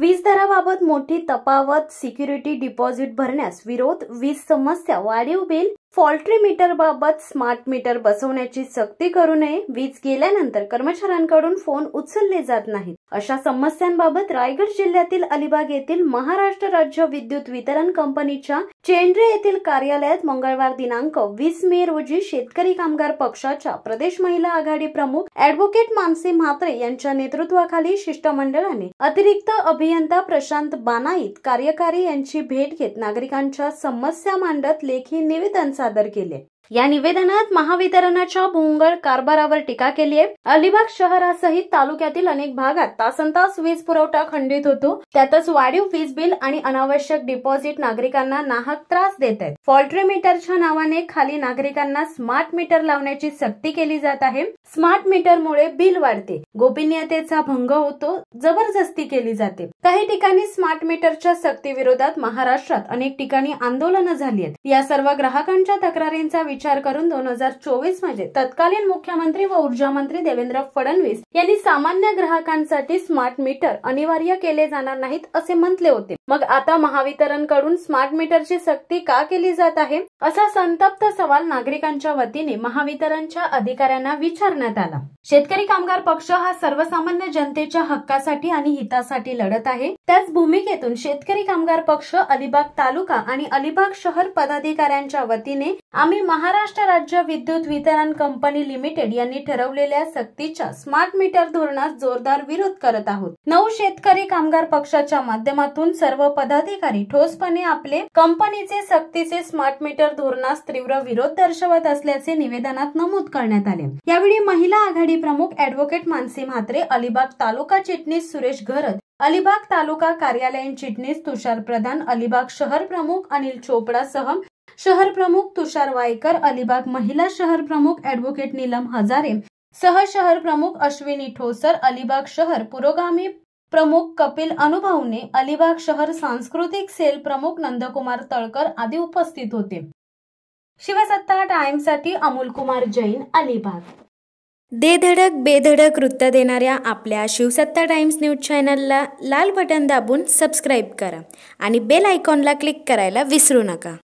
वीज दराबाबत मोठी तफावत, सिक्युरिटी डिपॉझिट भरण्यास विरोध, वीज समस्या, वाढीव बिल, फॉल्ट्री मीटर बाबत स्मार्ट मीटर बसवण्याची सक्ती करू नये, वीज गेल्यानंतर कर्मचाऱ्यांकडून फोन उचलले जात नाहीत अशा समस्यांबाबत रायगड जिल्ह्यातील अलिबाग येथील महाराष्ट्र राज्य विद्युत वितरण कंपनीच्या चेंड्रे येथील कार्यालयात मंगळवार दिनांक 20 मे रोजी शेतकरी कामगार पक्षाच्या प्रदेश महिला आघाडी प्रमुख ॲडव्होकेट मानसी म्हात्रे यांच्या नेतृत्वाखाली शिष्टमंडळाने अतिरिक्त अभियंता प्रशांत बानाईत कार्यकारी यांची भेट घेत नागरिकांच्या समस्या मांडत लेखी निवेदन सादर केले। या निवेदनात महावितरणाच्या भोंगळ कारभारावर टीका केली आहे। अलिबाग शहरासहित तालुक्यातील अनेक भागात तासनतास वीज पुरवठा खंडित होतो, त्यातच वाढीव वीज बिल आणि अनावश्यक डिपॉझिट नागरिकांना नाहक त्रास देत आहेत। फॉल्ट्री मीटरच्या नावाने खाली नागरिकांना स्मार्ट मीटर लावण्याची सक्ती केली जात आहे। स्मार्ट मीटरमुळे बिल वाढते, गोपनीयतेचा भंग होतो, जबरदस्ती केली जाते। काही ठिकाणी स्मार्ट मीटरच्या सक्ती विरोधात महाराष्ट्रात अनेक ठिकाणी आंदोलनं झाली आहेत। या सर्व ग्राहकांच्या तक्रारींचा विचार करून 2024 मध्ये तत्कालीन मुख्यमंत्री व ऊर्जा मंत्री देवेंद्र फडणवीस यांनी सामान्य ग्राहकांसाठी स्मार्ट मीटर अनिवार्य केले जाणार नाहीत असे म्हटले होते। मग आता महावितरणकडून स्मार्ट मीटरची सक्ती का केली जात आहे, असा संतप्त सवाल नागरिकांच्या वतीने महावितरणच्या अधिकाऱ्यांना विचारण्यात आला। शेतकरी कामगार पक्ष हा सर्वसामान्य जनतेच्या हक्कासाठी आणि हितासाठी लढत आहे। त्याच भूमिकेतून शेतकरी कामगार पक्ष अलिबाग तालुका आणि अलिबाग शहर पदाधिकाऱ्यांच्या वतीने आम्ही महाराष्ट्र राज्य विद्युत वितरण कंपनी लिमिटेड यांनी ठरवलेल्या सक्तीच्या स्मार्ट मीटर धोरणास जोरदार विरोध करत आहोत। शेतकरी कामगार पक्षाच्या माध्यमातून सर्व पदाधिकारी ठोसपणे आपले कंपनीचे सक्तीचे स्मार्ट मीटर धोरणास तीव्र विरोध दर्शवत असल्याचे निवेदनात नमूद करण्यात आले। यावेळी महिला आघाडी प्रमुख ॲडव्होकेट मानसी म्हात्रे, अलिबाग तालुका चिटणीस सुरेश घरत, अलिबाग तालुका कार्यालयीन चिटणीस तुषार प्रधान, अलिबाग शहर प्रमुख अनिल चोपडा सह शहर प्रमुख तुषार वायकर, अलिबाग महिला शहर प्रमुख ॲडव्होकेट नीलम हजारे सह शहर प्रमुख अश्विनी ठोसर, अलिबाग शहर पुरोगामी प्रमुख कपिल अनुभवने, अलिबाग शहर सांस्कृतिक सेल प्रमुख नंदकुमार तळकर आदी उपस्थित होते। शिवसत्ता टाइम्ससाठी अमोल कुमार जैन, अलिबाग। दे धडक बेधडक वृत्त देणाऱ्या आपल्या शिवसत्ता टाइम्स न्यूज चॅनलला लाल बटन दाबून सबस्क्राईब करा आणि बेल आयकॉनला क्लिक करायला विसरू नका।